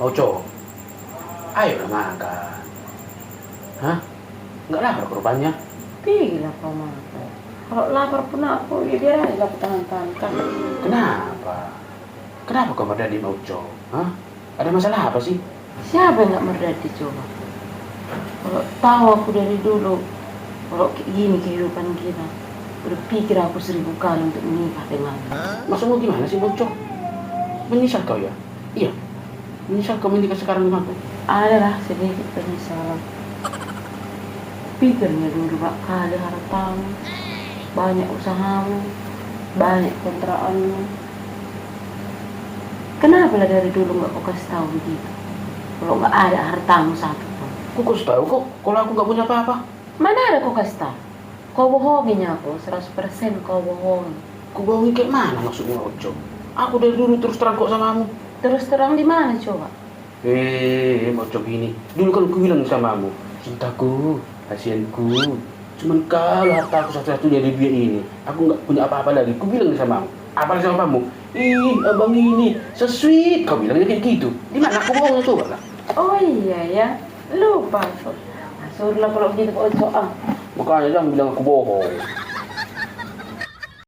Ojo, ayolah makan. Hah? Nggak lapar korbannya? Pilihlah kau makan. Kalau lapar pun aku, ya biar aja aku tahan-tahan. Kenapa? Kenapa kau berdadi sama Uco? Hah? Ada masalah apa sih? Siapa yang nggak merdadi coba? Kalau tahu aku dari dulu, kalau kayak gini kehidupan kita, berpikir aku 1000 kali untuk menikah denganmu. Maksudmu gimana sih Uco? Menyesal kau ya? Iya. Menyesal kau menikah sekarang dengan aku? Adalah sedikit penyesalan. Pikirnya dulu gak kali hartamu, banyak usahamu, banyak kontrakanmu. Kenapa lah dari dulu gak kau kasih tahu begitu? Kalau gak ada hartamu satu pun. Kok kasih tahu kok? Kalau aku nggak punya apa-apa. Mana ada kau kasih tahu? Kau bohonginya aku, 100% kau bohongi. Kau bohongin kayak mana maksudnya Uco? Aku dari dulu terus terang kok sama kamu. Terus terang di mana coba? Uco gini. Dulu kan aku bilang sama kamu, cintaku, kasihanku. Cuman kalau harta aku satu-satunya di dunia ini, aku nggak punya apa-apa lagi. Aku bilang sama kamu. Apa sama kamu? Abang ini, so sweet. Kau bilangnya kayak gitu. Di mana aku bohongnya coba lah. Oh iya ya, lupa. Suruhlah kalau gitu kau coba. Makanya jangan bilang aku bohong.